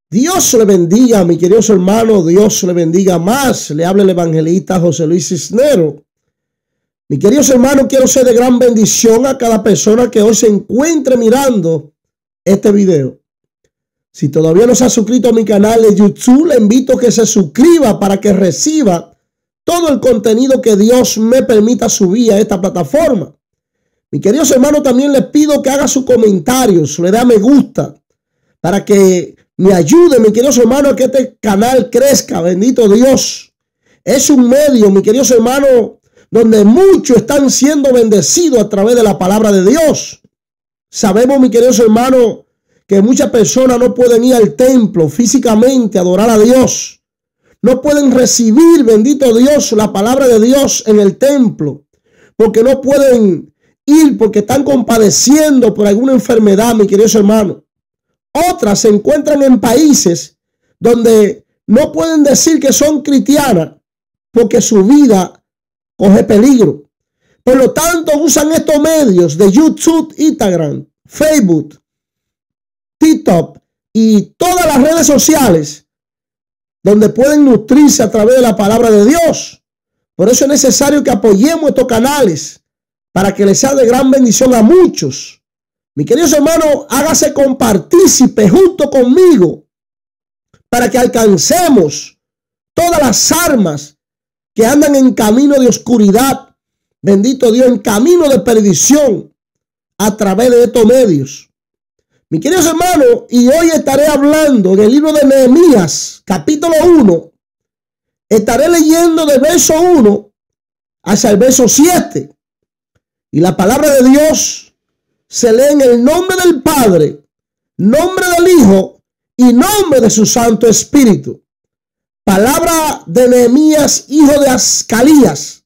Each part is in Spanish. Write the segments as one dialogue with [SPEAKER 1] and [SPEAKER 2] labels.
[SPEAKER 1] Dios le bendiga, mi querido hermano. Dios le bendiga más. Le habla el evangelista José Luis Cisneros. Mi querido hermano, quiero ser de gran bendición a cada persona que hoy se encuentre mirando este video. Si todavía no se ha suscrito a mi canal de YouTube, le invito a que se suscriba para que reciba todo el contenido que Dios me permita subir a esta plataforma. Mi queridos hermanos, también les pido que haga sus comentarios, le dé a me gusta, para que me ayude, mi queridos hermanos, a que este canal crezca. Bendito Dios. Es un medio, mi queridos hermanos, donde muchos están siendo bendecidos a través de la palabra de Dios. Sabemos, mi queridos hermanos, que muchas personas no pueden ir al templo físicamente a adorar a Dios. No pueden recibir, bendito Dios, la palabra de Dios en el templo, porque no pueden ir porque están compadeciendo por alguna enfermedad, mi queridos hermanos. Otras se encuentran en países donde no pueden decir que son cristianas porque su vida coge peligro. Por lo tanto, usan estos medios de YouTube, Instagram, Facebook, TikTok y todas las redes sociales donde pueden nutrirse a través de la palabra de Dios. Por eso es necesario que apoyemos estos canales para que les sea de gran bendición a muchos. Mi queridos hermanos, hágase compartícipe junto conmigo para que alcancemos todas las almas que andan en camino de oscuridad, bendito Dios, en camino de perdición a través de estos medios. Mi queridos hermanos, y hoy estaré hablando en el libro de Nehemías, capítulo 1. Estaré leyendo del verso 1 hasta el verso 7. Y la palabra de Dios se lee en el nombre del Padre, nombre del Hijo y nombre de su Santo Espíritu. Palabra de Nehemías, hijo de Ascalías.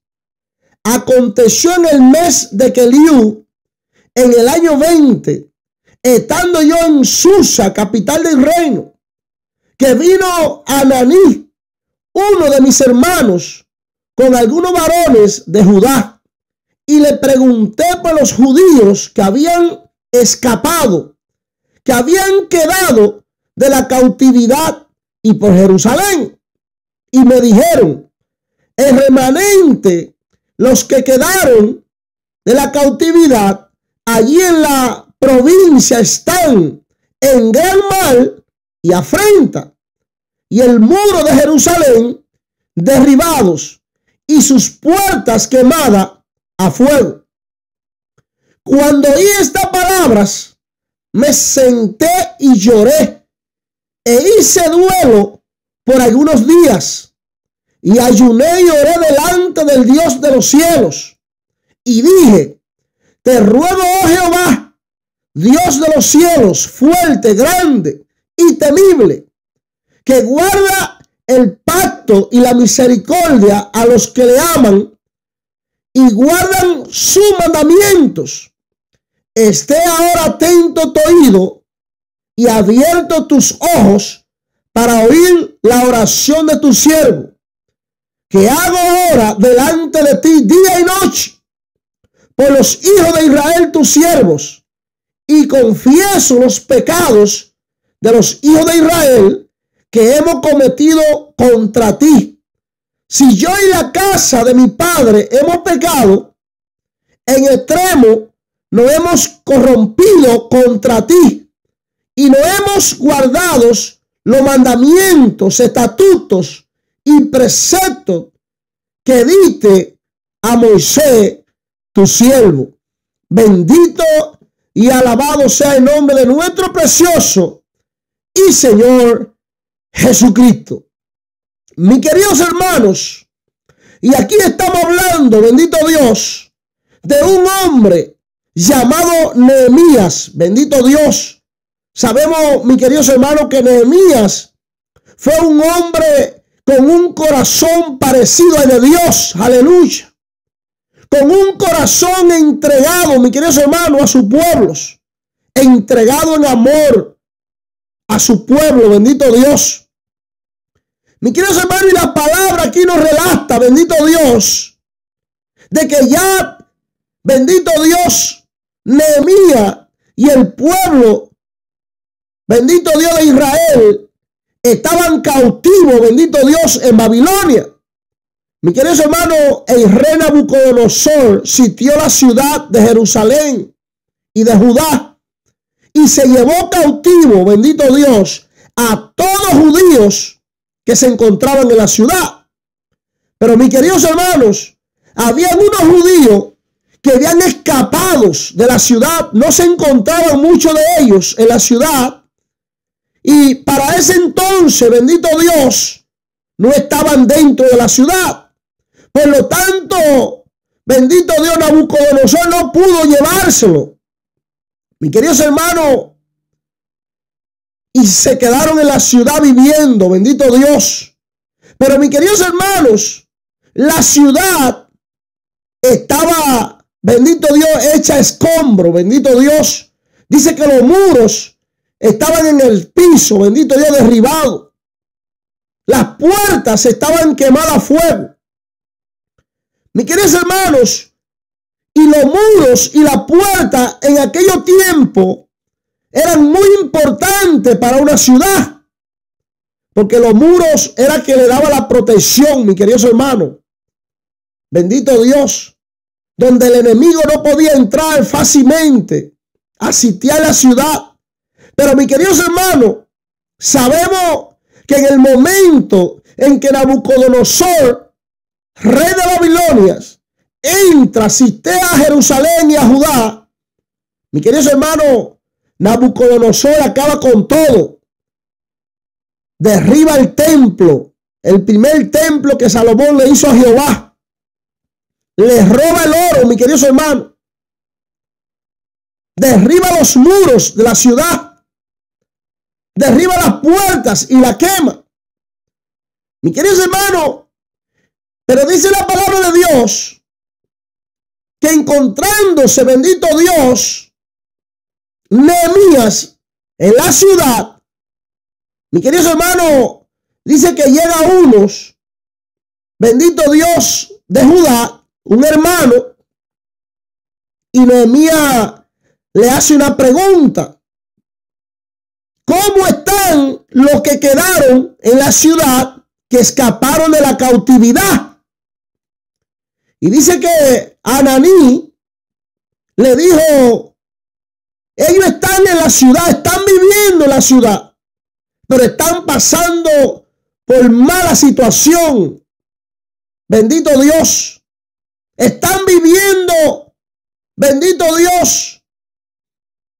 [SPEAKER 1] Aconteció en el mes de Eliú, en el año 20, estando yo en Susa, capital del reino, que vino Ananí, uno de mis hermanos, con algunos varones de Judá. Y le pregunté por los judíos que habían escapado, que habían quedado de la cautividad y por Jerusalén. Y me dijeron, el remanente, los que quedaron de la cautividad, allí en la provincia están en gran mal y afrenta, y el muro de Jerusalén derribados y sus puertas quemadas a fuego. Cuando oí estas palabras, me senté y lloré e hice duelo por algunos días y ayuné y oré delante del Dios de los cielos y dije, te ruego, oh Jehová, Dios de los cielos, fuerte, grande y temible, que guarda el pacto y la misericordia a los que le aman y guardan sus mandamientos. Esté ahora atento tu oído y abierto tus ojos para oír la oración de tu siervo, que hago ahora delante de ti día y noche por los hijos de Israel tus siervos, y confieso los pecados de los hijos de Israel que hemos cometido contra ti. Si yo y la casa de mi padre hemos pecado, en extremo nos hemos corrompido contra ti y no hemos guardado los mandamientos, estatutos y preceptos que diste a Moisés, tu siervo. Bendito y alabado sea el nombre de nuestro precioso y Señor Jesucristo. Mis queridos hermanos, y aquí estamos hablando, bendito Dios, de un hombre llamado Nehemías, bendito Dios. Sabemos, mis queridos hermanos, que Nehemías fue un hombre con un corazón parecido al de Dios, aleluya. Con un corazón entregado, mis queridos hermanos, a sus pueblos, entregado en amor a su pueblo, bendito Dios. Mi queridos hermanos, y la palabra aquí nos relata, bendito Dios, de que ya, bendito Dios, Nehemías y el pueblo, bendito Dios de Israel, estaban cautivos, bendito Dios, en Babilonia. Mi querido hermano, el rey Nabucodonosor sitió la ciudad de Jerusalén y de Judá y se llevó cautivo, bendito Dios, a todos los judíos que se encontraban en la ciudad. Pero mis queridos hermanos, había unos judíos que habían escapado de la ciudad, no se encontraban muchos de ellos en la ciudad, y para ese entonces, bendito Dios, no estaban dentro de la ciudad. Por lo tanto, bendito Dios, Nabucodonosor no pudo llevárselo. Mis queridos hermanos, y se quedaron en la ciudad viviendo, bendito Dios. Pero mis queridos hermanos, la ciudad estaba, bendito Dios, hecha escombro, bendito Dios. Dice que los muros estaban en el piso, bendito Dios, derribados. Las puertas estaban quemadas a fuego. Mis queridos hermanos, y los muros y la puerta en aquellos tiempos eran muy importantes para una ciudad, porque los muros era que le daba la protección, mis queridos hermanos. Bendito Dios, donde el enemigo no podía entrar fácilmente a sitiar la ciudad. Pero mis queridos hermanos, sabemos que en el momento en que Nabucodonosor, rey de Babilonia, entra, sitea a Jerusalén y a Judá, mis queridos hermanos, Nabucodonosor acaba con todo. Derriba el templo, el primer templo que Salomón le hizo a Jehová. Le roba el oro, mis queridos hermanos. Derriba los muros de la ciudad. Derriba las puertas y la quema. Mis queridos hermanos, pero dice la palabra de Dios que encontrándose, bendito Dios, Nehemías en la ciudad, mis queridos hermanos, dice que llega unos, bendito Dios, de Judá, un hermano, y Nehemías le hace una pregunta: ¿cómo están los que quedaron en la ciudad que escaparon de la cautividad? Y dice que Ananí le dijo: ellos están en la ciudad, están viviendo en la ciudad, pero están pasando por mala situación. Bendito Dios. Están viviendo, bendito Dios,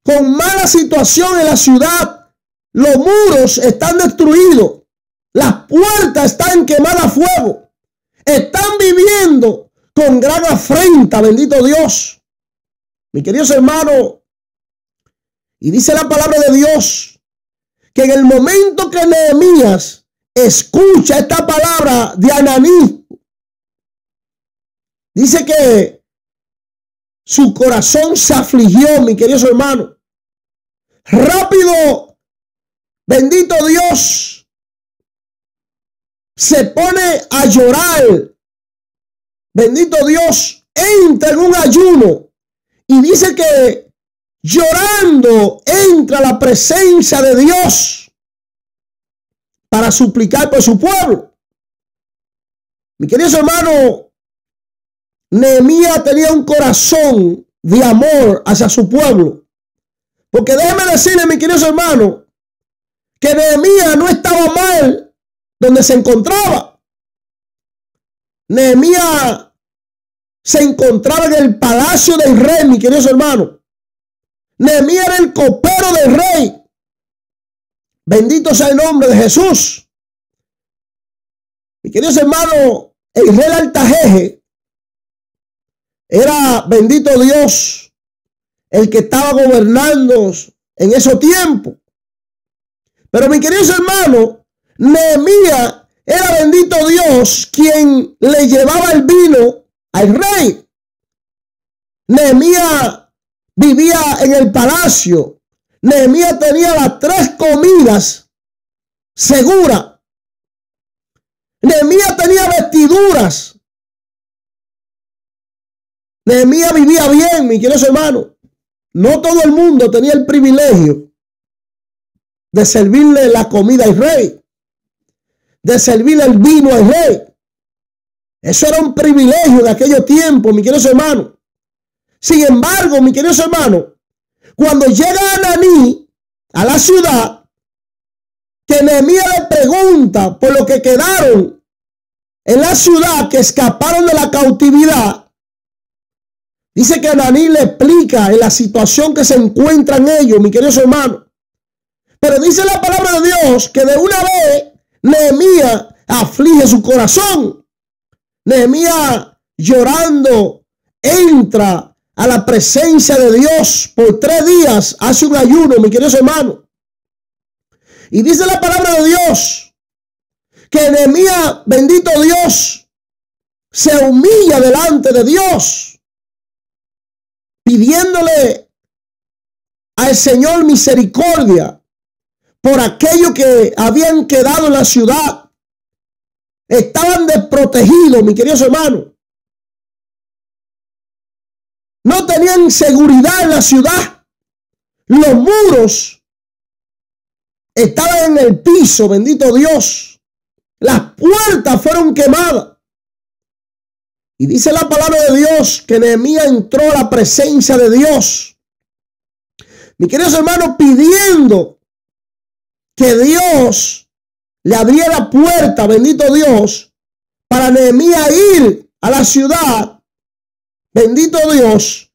[SPEAKER 1] con mala situación en la ciudad. Los muros están destruidos. Las puertas están quemadas a fuego. Están viviendo con gran afrenta, bendito Dios. Mis queridos hermanos, y dice la palabra de Dios que en el momento que Nehemías escucha esta palabra de Ananí, dice que su corazón se afligió, mis queridos hermanos. Rápido, bendito Dios, se pone a llorar. Bendito Dios, entra en un ayuno y dice que llorando entra a la presencia de Dios para suplicar por su pueblo. Mi queridos hermanos, Nehemías tenía un corazón de amor hacia su pueblo. Porque déjeme decirle, mis queridos hermanos, que Nehemías no estaba mal donde se encontraba. Nehemías se encontraba en el palacio del rey, mis queridos hermanos. Nehemías era el copero del rey. Bendito sea el nombre de Jesús. Mis queridos hermanos, el rey Artajerjes era, bendito Dios, el que estaba gobernando en esos tiempos. Pero mis queridos hermanos, Nehemías era, bendito Dios, quien le llevaba el vino al rey. Nehemías vivía en el palacio. Nehemías tenía las 3 comidas seguras. Nehemías tenía vestiduras. Nehemías vivía bien, mis queridos hermanos. No todo el mundo tenía el privilegio de servirle la comida al rey. de servir el vino al rey. Eso era un privilegio de aquellos tiempos, mi querido hermano. Sin embargo, mi querido hermano, cuando llega Ananí a la ciudad, que Nehemías le pregunta por lo que quedaron en la ciudad, que escaparon de la cautividad, dice que Ananí le explica en la situación que se encuentran ellos, mi querido hermano. Pero dice la palabra de Dios que de una vez Nehemías aflige su corazón. Nehemías, llorando, entra a la presencia de Dios por 3 días, hace un ayuno, mi querido hermano. Y dice la palabra de Dios que Nehemías, bendito Dios, se humilla delante de Dios, pidiéndole al Señor misericordia por aquellos que habían quedado en la ciudad. Estaban desprotegidos, mi querido hermano. No tenían seguridad en la ciudad. Los muros estaban en el piso, bendito Dios. Las puertas fueron quemadas. Y dice la palabra de Dios que Nehemías entró a la presencia de Dios, mi queridos hermanos, pidiendo que Dios le abriera puerta, bendito Dios, para Nehemías ir a la ciudad, bendito Dios,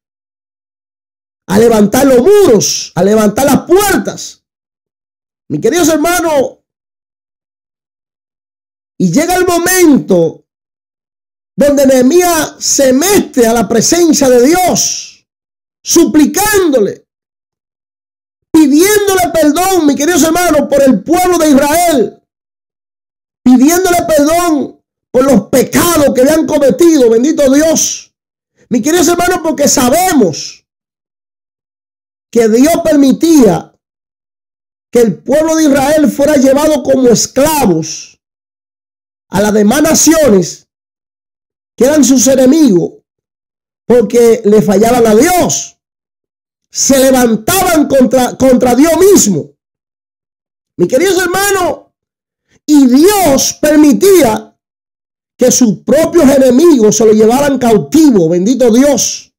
[SPEAKER 1] a levantar los muros, a levantar las puertas. Mi queridos hermanos, y llega el momento donde Nehemías se mete a la presencia de Dios, suplicándole, pidiéndole perdón, mi queridos hermanos, por el pueblo de Israel, pidiéndole perdón por los pecados que habían cometido, bendito Dios. Mi queridos hermanos, porque sabemos que Dios permitía que el pueblo de Israel fuera llevado como esclavos a las demás naciones que eran sus enemigos, porque le fallaban a Dios, se levantaban contra Dios mismo, mi queridos hermanos, y Dios permitía que sus propios enemigos se lo llevaran cautivo, bendito Dios.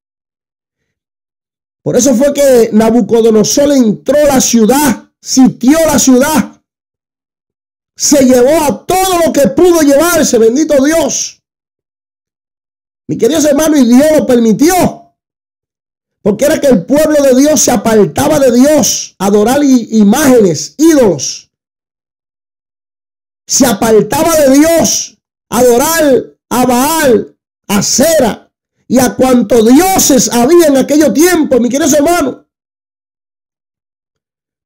[SPEAKER 1] Por eso fue que Nabucodonosor entró a la ciudad, sitió la ciudad, se llevó a todo lo que pudo llevarse, bendito Dios. Mi queridos hermanos, y Dios lo permitió, porque era que el pueblo de Dios se apartaba de Dios, a adorar imágenes, ídolos. Se apartaba de Dios, a adorar a Baal, a Asera y a cuantos dioses había en aquellos tiempos, mi queridos hermanos.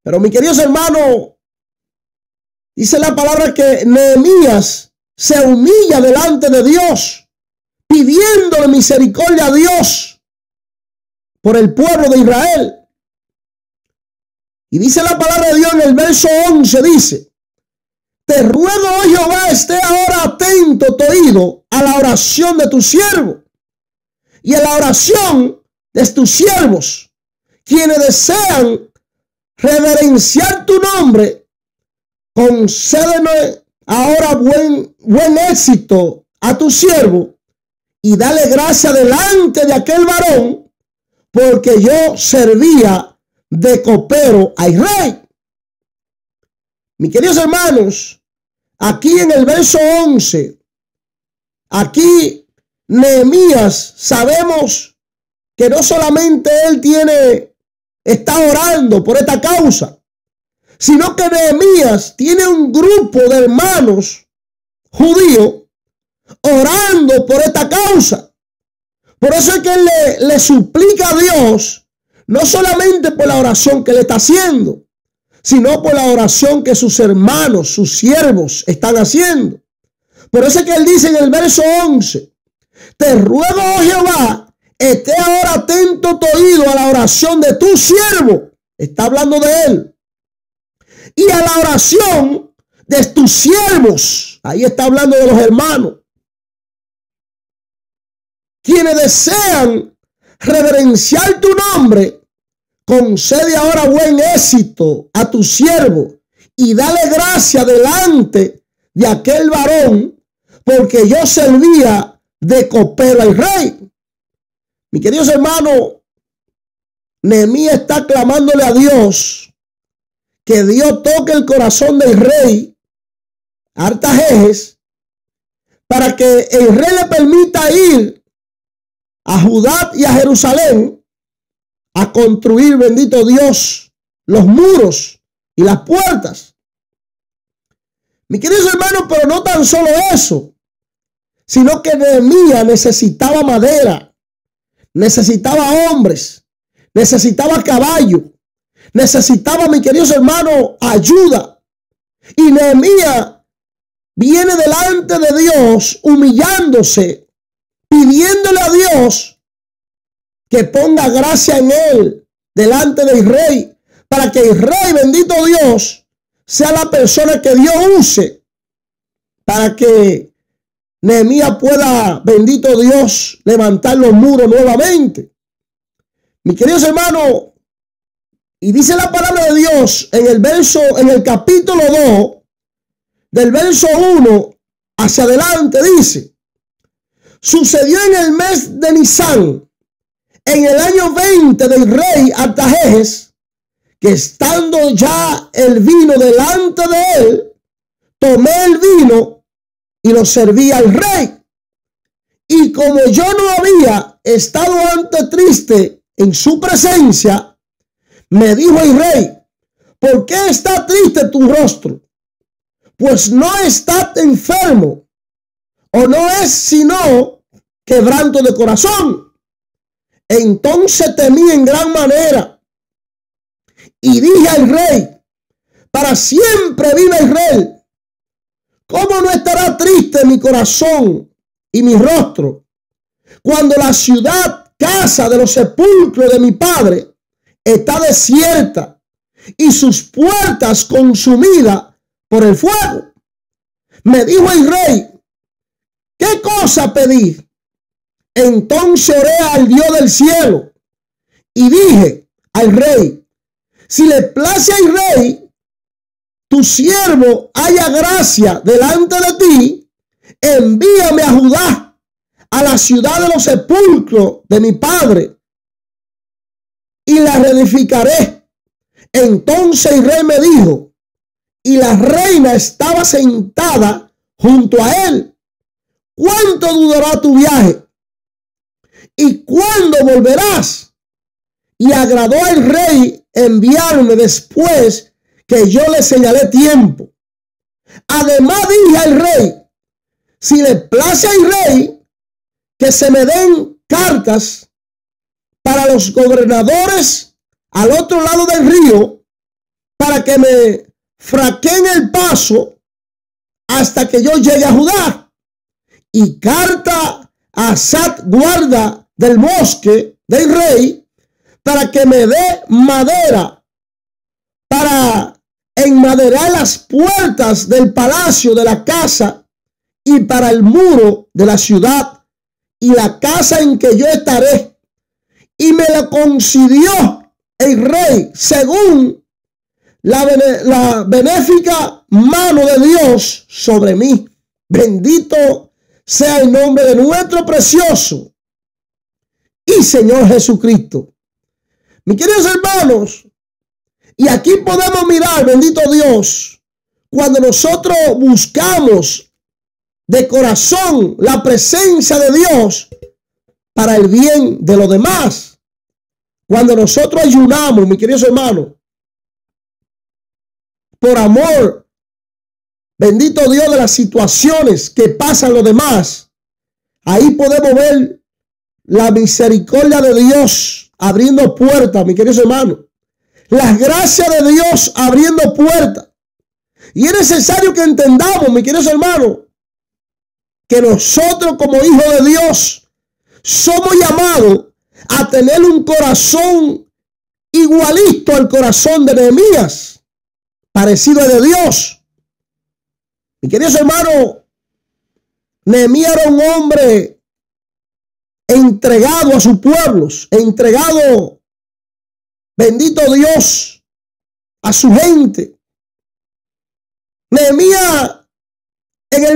[SPEAKER 1] Pero mi queridos hermanos, dice la palabra que Nehemías se humilla delante de Dios, pidiéndole misericordia a Dios por el pueblo de Israel. Y dice la palabra de Dios en el verso 11, dice: te ruego, oh Jehová, esté ahora atento tu oído a la oración de tu siervo y a la oración de tus siervos, quienes desean reverenciar tu nombre. Concédenos ahora buen éxito a tu siervo y dale gracia delante de aquel varón, porque yo servía de copero al rey. Mis queridos hermanos, aquí en el verso 11, aquí Nehemías, sabemos que no solamente él está orando por esta causa, sino que Nehemías tiene un grupo de hermanos judíos orando por esta causa. Por eso es que él le suplica a Dios, no solamente por la oración que le está haciendo, sino por la oración que sus hermanos, sus siervos están haciendo. Por eso es que él dice en el verso 11, te ruego, oh Jehová, esté ahora atento tu oído a la oración de tu siervo. Está hablando de él. Y a la oración de tus siervos. Ahí está hablando de los hermanos, quienes desean reverenciar tu nombre. Concede ahora buen éxito a tu siervo y dale gracia delante de aquel varón, porque yo servía de copero al rey. Mi queridos hermanos, Nehemías está clamándole a Dios que Dios toque el corazón del rey Artajerjes para que el rey le permita ir a Judá y a Jerusalén a construir, bendito Dios, los muros y las puertas. Mi queridos hermanos, pero no tan solo eso, sino que Nehemías necesitaba madera, necesitaba hombres, necesitaba caballo, necesitaba, mis queridos hermanos, ayuda. Y Nehemías viene delante de Dios humillándose, pidiéndole a Dios que ponga gracia en él delante del rey, para que el rey, bendito Dios, sea la persona que Dios use para que Nehemías pueda, bendito Dios, levantar los muros nuevamente. Mis queridos hermanos, y dice la palabra de Dios en el capítulo 2, del verso 1 hacia adelante, dice: sucedió en el mes de Nisán, en el año 20 del rey Artajerjes, que estando ya el vino delante de él, tomé el vino y lo serví al rey. Y como yo no había estado antes triste en su presencia, me dijo el rey: ¿por qué está triste tu rostro? Pues no estás enfermo, o no es sino quebranto de corazón. Entonces temí en gran manera y dije al rey: para siempre vive el rey. ¿Cómo no estará triste mi corazón y mi rostro cuando la ciudad, casa de los sepulcros de mi padre, está desierta y sus puertas consumidas por el fuego? Me dijo el rey: ¿qué cosa pedí? Entonces oré al Dios del cielo y dije al rey: si le place al rey, tu siervo haya gracia delante de ti, envíame a Judá, a la ciudad de los sepulcros de mi padre, y la reedificaré. Entonces el rey me dijo, y la reina estaba sentada junto a él: ¿cuánto durará tu viaje? ¿Y cuándo volverás? Y agradó al rey enviarme después que yo le señalé tiempo. Además dije al rey: si le place al rey, que se me den cartas para los gobernadores al otro lado del río, para que me fraqueen el paso hasta que yo llegue a Judá. Y carta a Asat, guarda del bosque del rey, para que me dé madera para enmaderar las puertas del palacio de la casa y para el muro de la ciudad y la casa en que yo estaré. Y me lo concedió el rey según la benéfica mano de Dios sobre mí. Bendito sea el nombre de nuestro precioso y Señor Jesucristo. Mis queridos hermanos, y aquí podemos mirar, bendito Dios, cuando nosotros buscamos de corazón la presencia de Dios para el bien de los demás. Cuando nosotros ayunamos, mis queridos hermanos, por amor, bendito Dios, de las situaciones que pasan los demás, ahí podemos ver la misericordia de Dios abriendo puertas, mis queridos hermanos. Las gracias de Dios abriendo puertas. Y es necesario que entendamos, mis queridos hermanos, que nosotros como hijos de Dios somos llamados a tener un corazón igualito al corazón de Nehemías, parecido al de Dios. Mis queridos hermanos, Nehemías era un hombre entregado a sus pueblos, entregado, bendito Dios, a su gente. Nehemías desde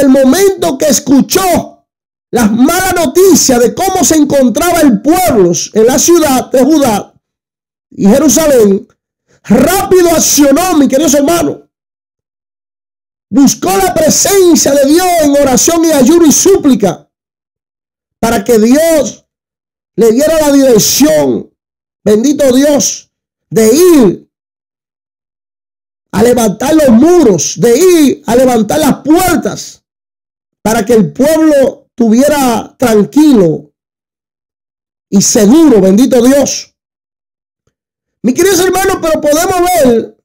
[SPEAKER 1] el momento que escuchó las malas noticias de cómo se encontraba el pueblo en la ciudad de Judá y Jerusalén, rápido accionó, mi queridos hermanos. Buscó la presencia de Dios en oración y ayuno y súplica para que Dios le diera la dirección, bendito Dios, de ir a levantar los muros, de ir a levantar las puertas para que el pueblo estuviera tranquilo y seguro, bendito Dios. Mis queridos hermanos, pero podemos ver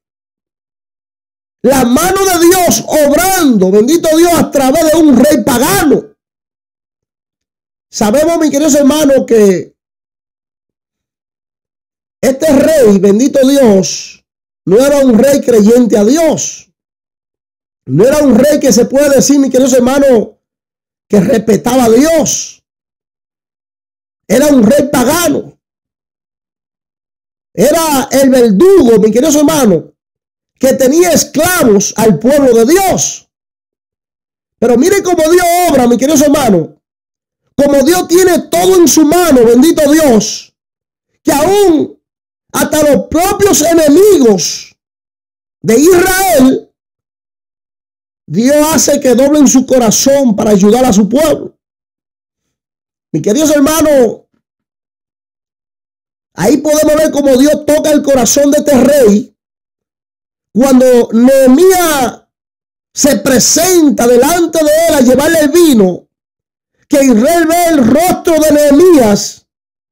[SPEAKER 1] la mano de Dios obrando, bendito Dios, a través de un rey pagano. Sabemos, mis queridos hermanos, que este rey, bendito Dios, no era un rey creyente a Dios. No era un rey que se puede decir, mis queridos hermanos, que respetaba a Dios. Era un rey pagano. Era el verdugo, mis queridos hermanos, que tenía esclavos al pueblo de Dios. Pero mire cómo Dios obra, mis queridos hermanos. Como Dios tiene todo en su mano, bendito Dios, que aún hasta los propios enemigos de Israel, Dios hace que doblen su corazón para ayudar a su pueblo. Mis queridos hermanos, ahí podemos ver cómo Dios toca el corazón de este rey cuando Nehemías se presenta delante de él a llevarle el vino, que Israel ve el rostro de Nehemías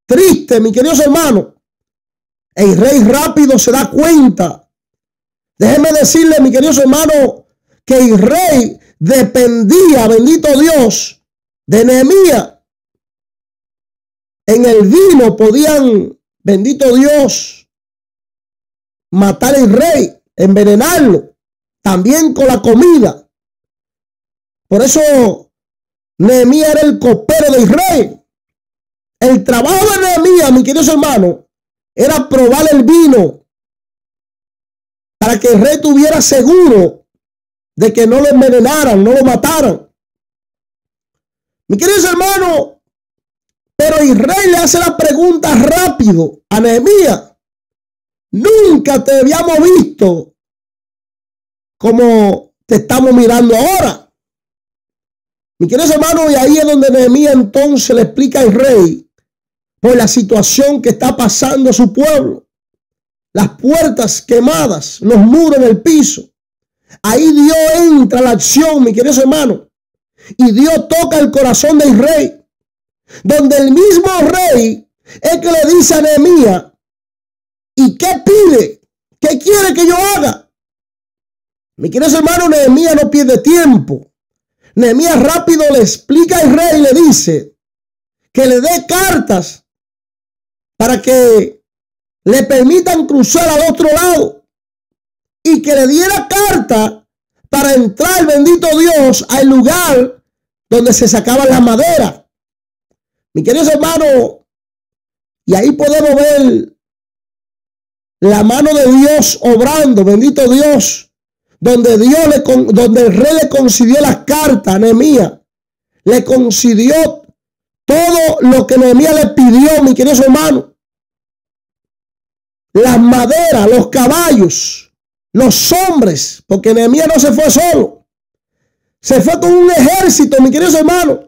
[SPEAKER 1] triste, mis queridos hermanos. El rey rápido se da cuenta. Déjenme decirle, mis queridos hermanos, que el rey dependía, bendito Dios, de Nehemías. En el vino podían, bendito Dios, matar al rey, envenenarlo, también con la comida. Por eso Nehemías era el copero del rey. El trabajo de Nehemías, mis queridos hermanos, era probar el vino para que el rey estuviera seguro de que no lo envenenaran, no lo mataran. Mis queridos hermanos, pero el rey le hace la pregunta rápido a Nehemías. Nunca te habíamos visto como te estamos mirando ahora. Mis queridos hermanos, y ahí es donde Nehemías entonces le explica al rey por la situación que está pasando su pueblo. Las puertas quemadas, los muros en el piso. Ahí Dios entra a la acción, mis queridos hermanos. Y Dios toca el corazón del rey. Donde el mismo rey es que le dice a Nehemías, ¿y qué pide? ¿Qué quiere que yo haga? Mis queridos hermanos, Nehemías no pierde tiempo. Nehemías rápido le explica al rey y le dice que le dé cartas para que le permitan cruzar al otro lado y que le diera carta para entrar, bendito Dios, al lugar donde se sacaban la madera. Mis queridos hermanos, y ahí podemos ver la mano de Dios obrando, bendito Dios, donde el rey le concedió las cartas a Nehemías, le concedió todo lo que Nehemías le pidió, mis queridos hermanos. Las maderas, los caballos, los hombres, porque Nehemías no se fue solo. Se fue con un ejército, mis queridos hermanos.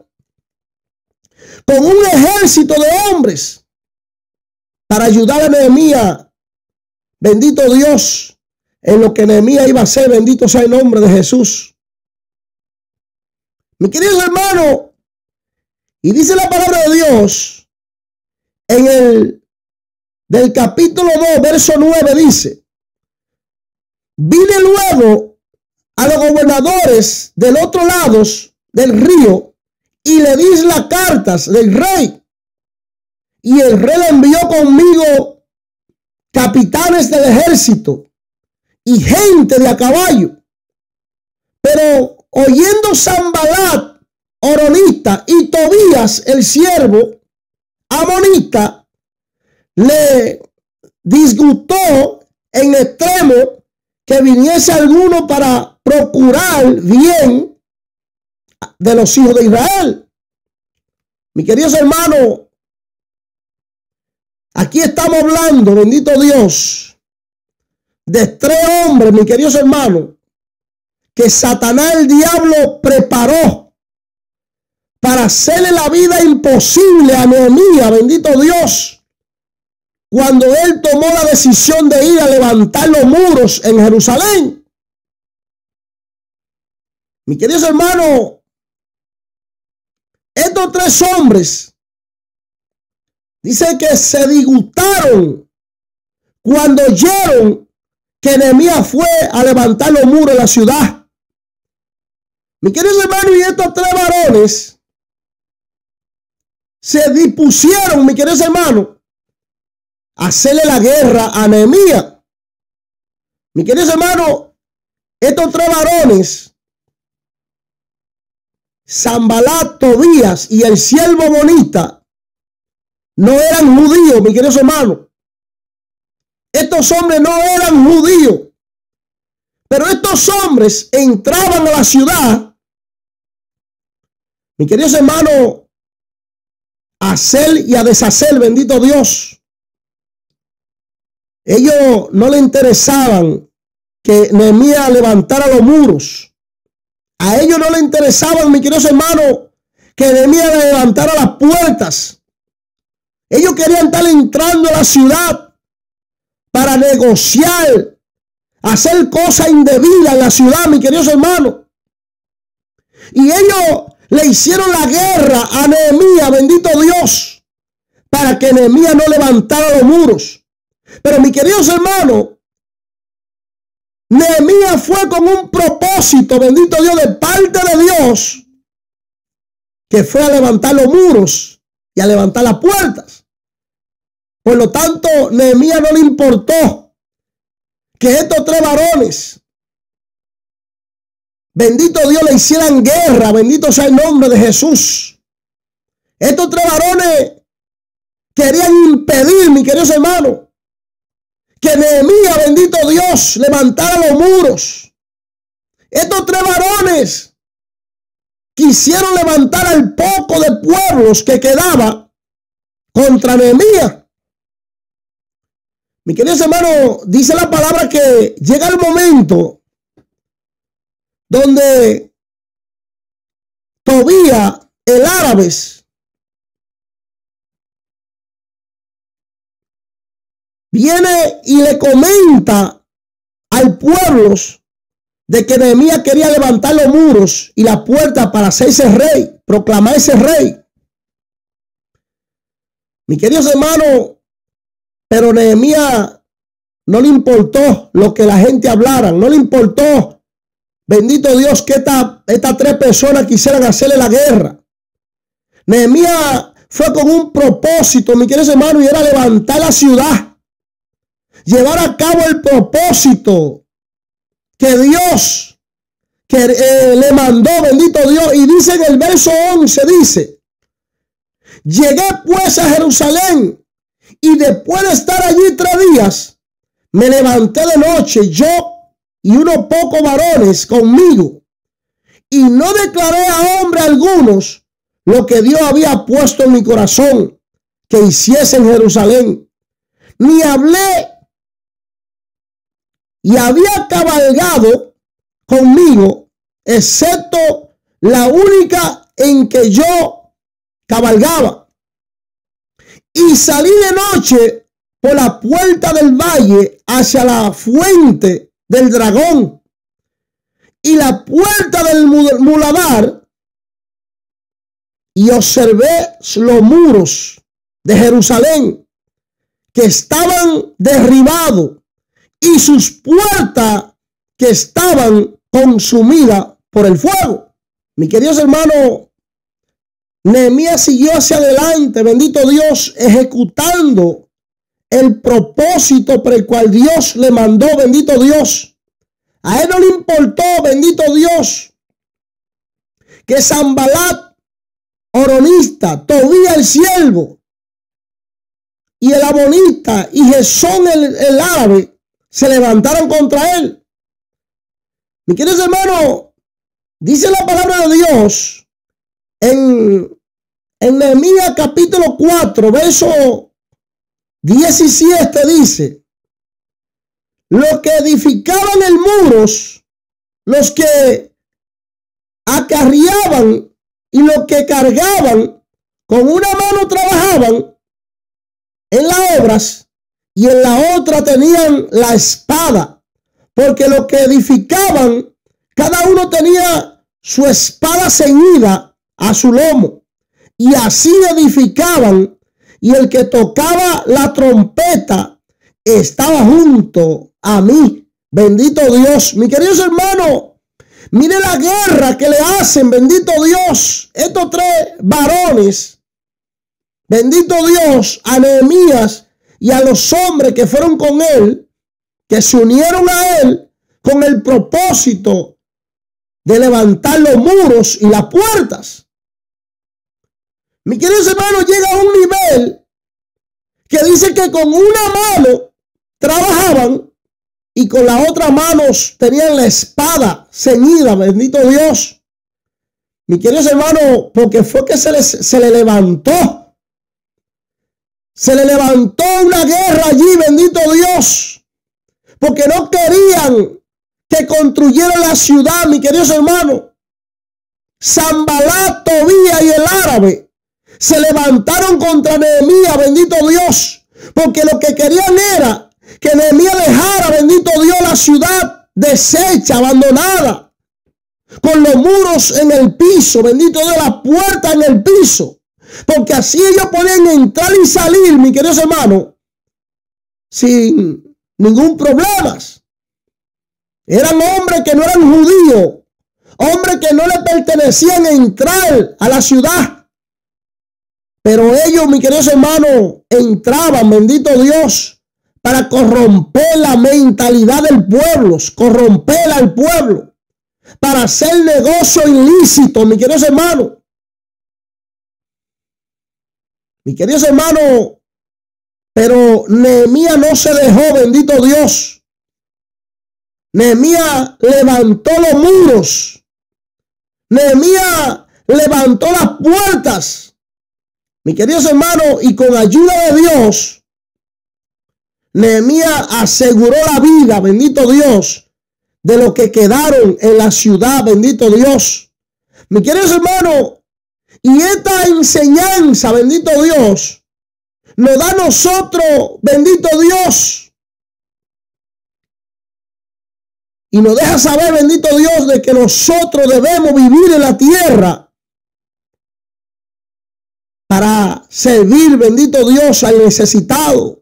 [SPEAKER 1] Con un ejército de hombres para ayudar a Nehemías. Bendito Dios, en lo que Nehemías iba a hacer, bendito sea el nombre de Jesús. Mis queridos hermanos, y dice la palabra de Dios en el del capítulo 2, verso 9, dice: vine luego a los gobernadores del otro lado del río y le di las cartas del rey. Y el rey le envió conmigo capitanes del ejército y gente de a caballo. Pero oyendo Sanballat, horonita, y Tobías, el siervo amonita, le disgustó en extremo que viniese alguno para procurar bien de los hijos de Israel. Mis queridos hermanos, aquí estamos hablando, bendito Dios, de 3 hombres, mis queridos hermanos, que Satanás, el diablo, preparó para hacerle la vida imposible a Nehemías, bendito Dios, cuando él tomó la decisión de ir a levantar los muros en Jerusalén. Mis queridos hermanos, estos 3 hombres dice que se disgustaron cuando oyeron que Nehemías fue a levantar los muros de la ciudad. Mis queridos hermanos, y estos 3 varones se dispusieron, mis queridos hermanos, a hacerle la guerra a Nehemías. Mis queridos hermanos, estos 3 varones, Sanbalat, Tobías y el siervo bonita, no eran judíos, mis queridos hermanos. Estos hombres no eran judíos, pero estos hombres entraban a la ciudad, mis queridos hermanos, a hacer y a deshacer, bendito Dios. Ellos no le interesaban que Nehemías levantara los muros. A ellos no le interesaban, mis queridos hermanos, que Nehemías levantara las puertas. Ellos querían estar entrando a la ciudad para negociar, hacer cosas indebidas en la ciudad, mis queridos hermanos. Y ellos le hicieron la guerra a Nehemías, bendito Dios, para que Nehemías no levantara los muros. Pero mis queridos hermanos, Nehemías fue con un propósito, bendito Dios, de parte de Dios, que fue a levantar los muros y a levantar las puertas. Por lo tanto, Nehemías no le importó que estos 3 varones, bendito Dios, le hicieran guerra, bendito sea el nombre de Jesús. Estos 3 varones querían impedir, mis queridos hermanos, que Nehemías, bendito Dios, levantara los muros. Estos 3 varones quisieron levantar al poco de pueblos que quedaba contra Nehemías. Mi queridos hermanos, dice la palabra que llega el momento donde Tobías, el árabe, viene y le comenta al pueblo de que Nehemías quería levantar los muros y la puerta para hacerse rey, proclamarse rey. Mis queridos hermanos, pero Nehemías no le importó lo que la gente hablara, no le importó, bendito Dios, que estas 3 personas quisieran hacerle la guerra. Nehemías fue con un propósito, mis queridos hermanos, y era levantar la ciudad, llevar a cabo el propósito que Dios le mandó, bendito Dios. Y dice en el verso 11, dice: llegué pues a Jerusalén, y después de estar allí 3 días, me levanté de noche, yo y unos pocos varones conmigo, y no declaré a hombre algunos lo que Dios había puesto en mi corazón que hiciese en Jerusalén, ni hablé, y había cabalgado conmigo, excepto la única en que yo cabalgaba. Y salí de noche por la puerta del valle hacia la fuente del dragón y la puerta del muladar, y observé los muros de Jerusalén que estaban derribados y sus puertas que estaban consumidas por el fuego. Mis queridos hermanos, Nehemías siguió hacia adelante, bendito Dios, ejecutando el propósito por el cual Dios le mandó, bendito Dios. A él no le importó, bendito Dios, que Sanbalat, horonista, Tobías el siervo, y el amonita y Gesón el árabe se levantaron contra él. Mi queridos hermanos, dice la palabra de Dios en Nehemías capítulo 4, verso 17, dice: los que edificaban el muros, los que acarreaban y los que cargaban, con una mano trabajaban en las obras y en la otra tenían la espada, porque los que edificaban, cada uno tenía su espada ceñida a su lomo, y así edificaban, y el que tocaba la trompeta estaba junto a mí. Bendito Dios. Mi queridos hermanos, mire la guerra que le hacen, bendito Dios, estos tres varones, bendito Dios, a Nehemías y a los hombres que fueron con él, que se unieron a él con el propósito de levantar los muros y las puertas. Mi queridos hermanos, llega a un nivel que dice que con una mano trabajaban y con la otra mano tenían la espada ceñida, bendito Dios. Mi queridos hermanos, porque fue que se le levantó. Se le levantó una guerra allí, bendito Dios. Porque no querían que construyeran la ciudad, mi queridos hermanos. Sanbalat, Tobías y el árabe se levantaron contra Nehemías, bendito Dios. Porque lo que querían era que Nehemías dejara, bendito Dios, la ciudad deshecha, abandonada, con los muros en el piso, bendito Dios, las puertas en el piso, porque así ellos podían entrar y salir, mi queridos hermanos, sin ningún problema. Eran hombres que no eran judíos, hombres que no le pertenecían a entrar a la ciudad, pero ellos, mi queridos hermanos, entraban, bendito Dios, para corromper la mentalidad del pueblo, corromper al pueblo, para hacer negocio ilícito, mi queridos hermanos. Mi queridos hermanos, pero Nehemías no se dejó, bendito Dios. Nehemías levantó los muros. Nehemías levantó las puertas. Mi queridos hermanos, y con ayuda de Dios, Nehemías aseguró la vida, bendito Dios, de los que quedaron en la ciudad, bendito Dios. Mi queridos hermanos, y esta enseñanza, bendito Dios, nos da a nosotros, bendito Dios, y nos deja saber, bendito Dios, de que nosotros debemos vivir en la tierra para servir, bendito Dios, al necesitado.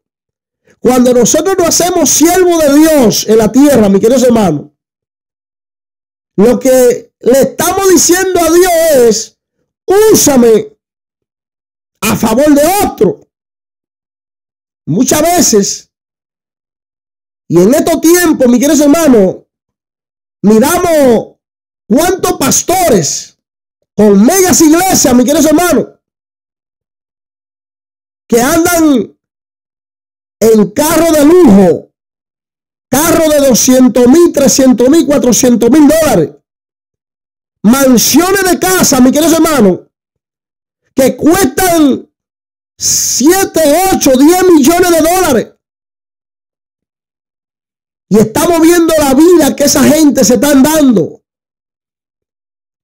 [SPEAKER 1] Cuando nosotros nos hacemos siervos de Dios en la tierra, mis queridos hermanos, lo que le estamos diciendo a Dios es: úsame a favor de otro. Muchas veces, y en estos tiempos, mis queridos hermanos, miramos cuántos pastores con megas iglesias, mis queridos hermanos, que andan en carro de lujo, carro de 200,000, 300,000, 400,000 dólares, mansiones de casa, mis queridos hermanos, que cuestan 7, 8, 10 millones de dólares. Y estamos viendo la vida que esa gente se están dando.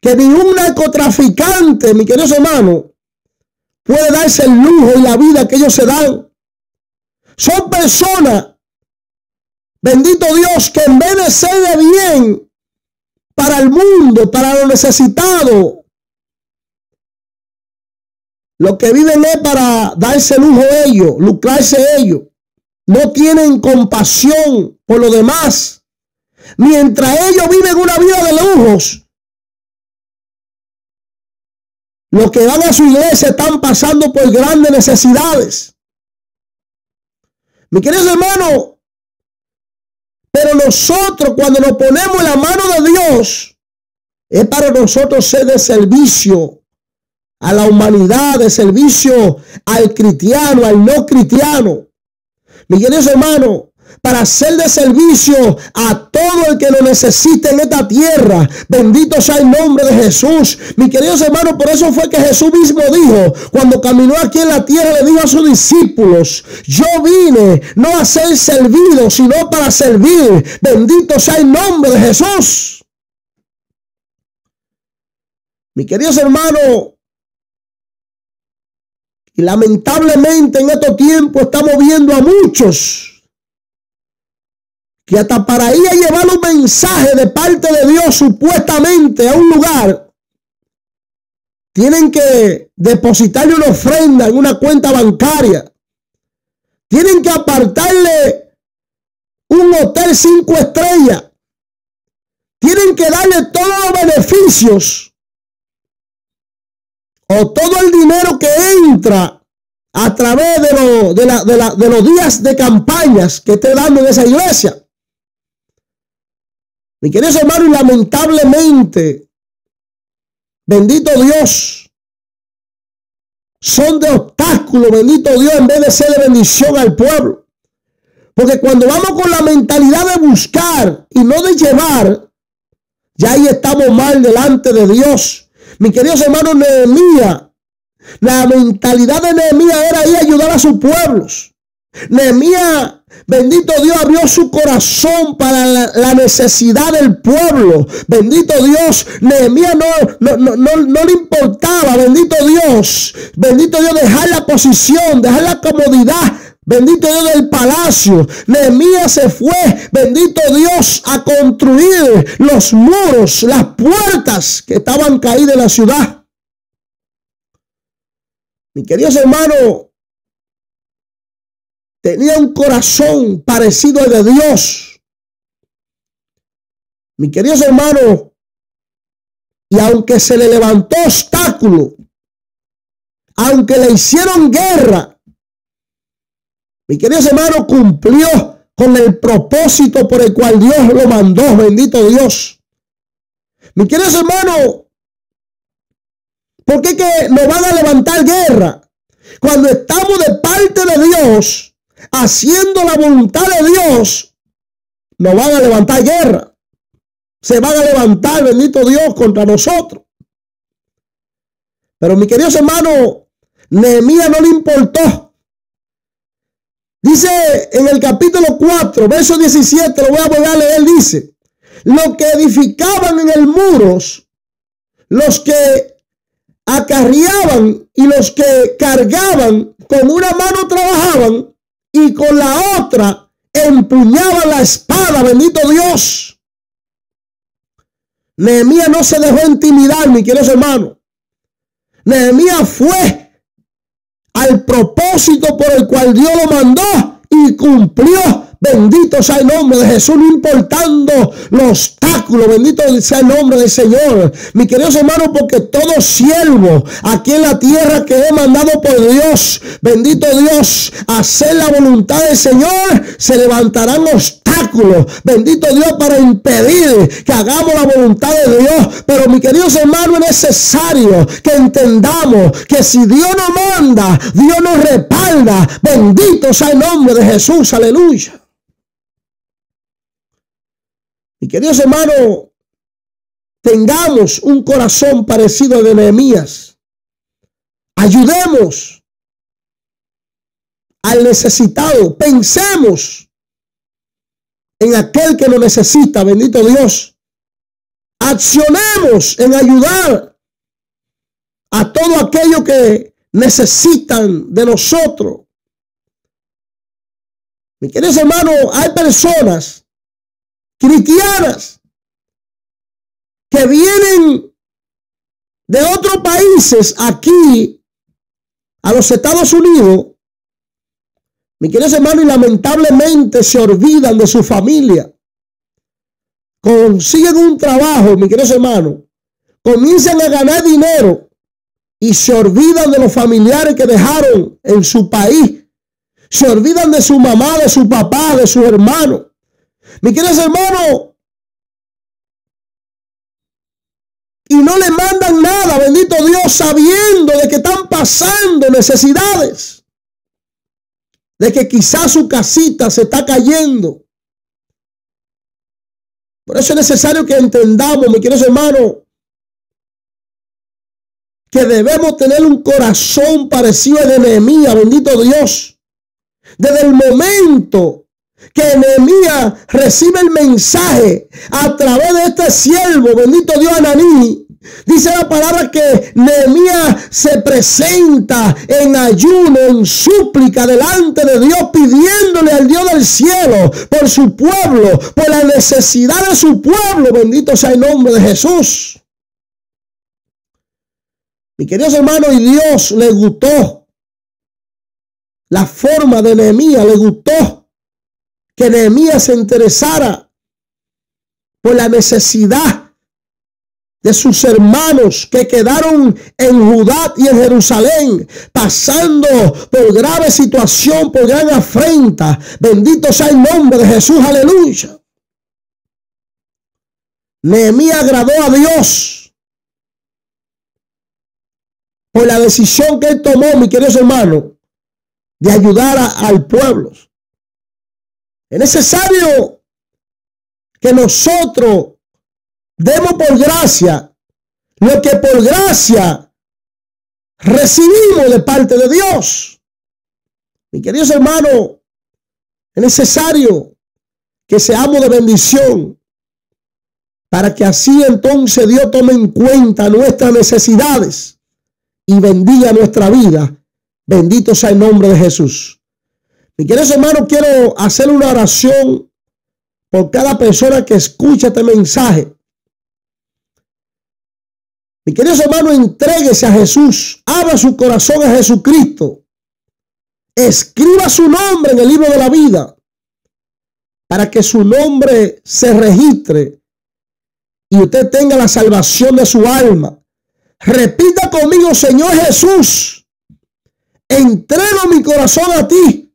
[SPEAKER 1] Que ni un narcotraficante, mis queridos hermanos, puede darse el lujo y la vida que ellos se dan. Son personas, bendito Dios, que en vez de ser de bien para el mundo, para los necesitados, lo que viven es para darse lujo ellos, lucrarse ellos. No tienen compasión por los demás. Mientras ellos viven una vida de lujos, los que van a su iglesia están pasando por grandes necesidades. Mi queridos hermanos, pero nosotros cuando nos ponemos en la mano de Dios, es para nosotros ser de servicio a la humanidad, de servicio al cristiano, al no cristiano. Mi queridos hermanos, para ser de servicio a todo el que lo necesite en esta tierra. Bendito sea el nombre de Jesús. Mis queridos hermanos, por eso fue que Jesús mismo dijo, cuando caminó aquí en la tierra, le dijo a sus discípulos, yo vine no a ser servido, sino para servir. Bendito sea el nombre de Jesús. Mis queridos hermanos, y lamentablemente en estos tiempos estamos viendo a muchos que hasta para ir a llevar un mensaje de parte de Dios supuestamente a un lugar, tienen que depositarle una ofrenda en una cuenta bancaria. Tienen que apartarle un hotel 5 estrellas. Tienen que darle todos los beneficios o todo el dinero que entra a través de los días de campañas que esté dando en esa iglesia. Mi queridos hermanos, lamentablemente, bendito Dios, son de obstáculo, bendito Dios, en vez de ser de bendición al pueblo. Porque cuando vamos con la mentalidad de buscar y no de llevar, ya ahí estamos mal delante de Dios. Mis queridos hermanos, Nehemías, la mentalidad de Nehemías era ir a ayudar a sus pueblos. Nehemías, bendito Dios, abrió su corazón para la necesidad del pueblo. Bendito Dios, Nehemías no le importaba, bendito Dios, dejar la posición, dejar la comodidad, bendito Dios, del palacio. Nehemías se fue, bendito Dios, a construir los muros, las puertas que estaban caídas en la ciudad. Mis queridos hermanos, tenía un corazón parecido al de Dios. Mis queridos hermanos, y aunque se le levantó obstáculo, aunque le hicieron guerra, mis queridos hermanos, cumplió con el propósito por el cual Dios lo mandó. Bendito Dios. Mis queridos hermanos, ¿por qué que nos van a levantar guerra? Cuando estamos de parte de Dios, haciendo la voluntad de Dios, nos van a levantar guerra. Se van a levantar, bendito Dios, contra nosotros. Pero mis queridos hermanos, Nehemías no le importó. Dice en el capítulo 4, verso 17, lo voy a volver a leer, dice, los que edificaban en el muros, los que acarreaban y los que cargaban, con una mano trabajaban y con la otra empuñaban la espada. Bendito Dios. Nehemías no se dejó intimidar, mis queridos hermanos. Nehemías fue al propósito por el cual Dios lo mandó y cumplió. Bendito sea el nombre de Jesús, no importando los obstáculos. Bendito sea el nombre del Señor. Mis queridos hermanos, porque todo siervo aquí en la tierra que he mandado por Dios, bendito Dios, a hacer la voluntad del Señor, se levantarán obstáculos. Bendito Dios, para impedir que hagamos la voluntad de Dios. Pero mis queridos hermanos, es necesario que entendamos que si Dios nos manda, Dios nos respalda. Bendito sea el nombre de Jesús. Aleluya. Mis queridos hermanos, tengamos un corazón parecido al de Nehemías. Ayudemos al necesitado. Pensemos en aquel que lo necesita. Bendito Dios. Accionemos en ayudar a todo aquello que necesitan de nosotros. Mis queridos hermanos, hay personas cristianas que vienen de otros países aquí a los Estados Unidos, mis queridos hermanos, y lamentablemente se olvidan de su familia. Consiguen un trabajo, mis queridos hermanos, comienzan a ganar dinero y se olvidan de los familiares que dejaron en su país. Se olvidan de su mamá, de su papá, de sus hermanos. Mis queridos hermanos, y no le mandan nada, bendito Dios, sabiendo de que están pasando necesidades. de que quizás su casita se está cayendo. Por eso es necesario que entendamos, mis queridos hermanos, que debemos tener un corazón parecido al de Nehemías, bendito Dios. Desde el momento que Nehemías recibe el mensaje a través de este siervo, bendito Dios, Ananí, dice la palabra que Nehemías se presenta en ayuno, en súplica delante de Dios, pidiéndole al Dios del cielo por su pueblo, por la necesidad de su pueblo. Bendito sea el nombre de Jesús. Mi queridos hermanos, y Dios le gustó la forma de Nehemías, le gustó que Nehemías se interesara por la necesidad de sus hermanos que quedaron en Judá y en Jerusalén, pasando por grave situación, por gran afrenta. Bendito sea el nombre de Jesús, aleluya. Nehemías agradó a Dios por la decisión que él tomó, mis queridos hermanos, de ayudar al pueblo. Es necesario que nosotros demos por gracia lo que por gracia recibimos de parte de Dios. Mis queridos hermanos, es necesario que seamos de bendición para que así entonces Dios tome en cuenta nuestras necesidades y bendiga nuestra vida. Bendito sea el nombre de Jesús. Mis queridos hermanos, quiero hacer una oración por cada persona que escucha este mensaje. Mis queridos hermanos, entréguese a Jesús. Abra su corazón a Jesucristo. Escriba su nombre en el libro de la vida para que su nombre se registre y usted tenga la salvación de su alma. Repita conmigo: Señor Jesús, entrego mi corazón a ti.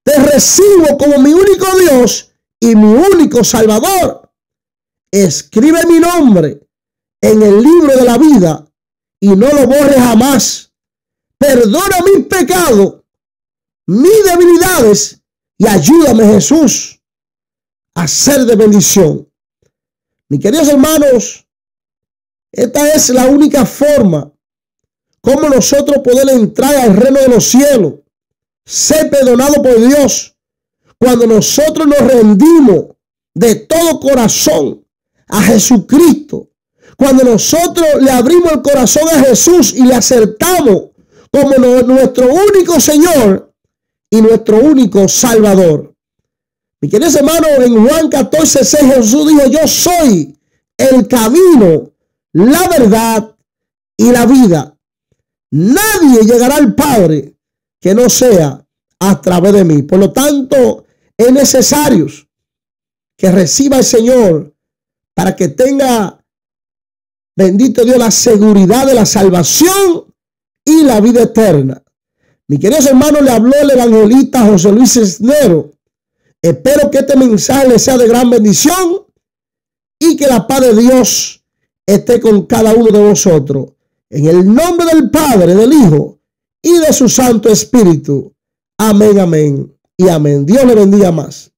[SPEAKER 1] Te recibo como mi único Dios y mi único Salvador. Escribe mi nombre en el libro de la vida y no lo borres jamás. Perdona mis pecados, mis debilidades y ayúdame, Jesús, a ser de bendición. Mis queridos hermanos, esta es la única forma como nosotros podemos entrar al reino de los cielos, ser perdonado por Dios, cuando nosotros nos rendimos de todo corazón a Jesucristo, cuando nosotros le abrimos el corazón a Jesús y le aceptamos como nuestro único Señor y nuestro único Salvador. Mi queridos hermanos, en Juan 14:6 Jesús dijo: yo soy el camino, la verdad y la vida. Nadie llegará al Padre que no sea a través de mí. Por lo tanto, es necesario que reciba al Señor para que tenga, bendito Dios, la seguridad de la salvación y la vida eterna. Mi queridos hermanos, le habló el evangelista José Luis Cisneros. Espero que este mensaje les sea de gran bendición y que la paz de Dios esté con cada uno de vosotros. En el nombre del Padre, del Hijo y de su Santo Espíritu. Amén, amén y amén. Dios le bendiga más.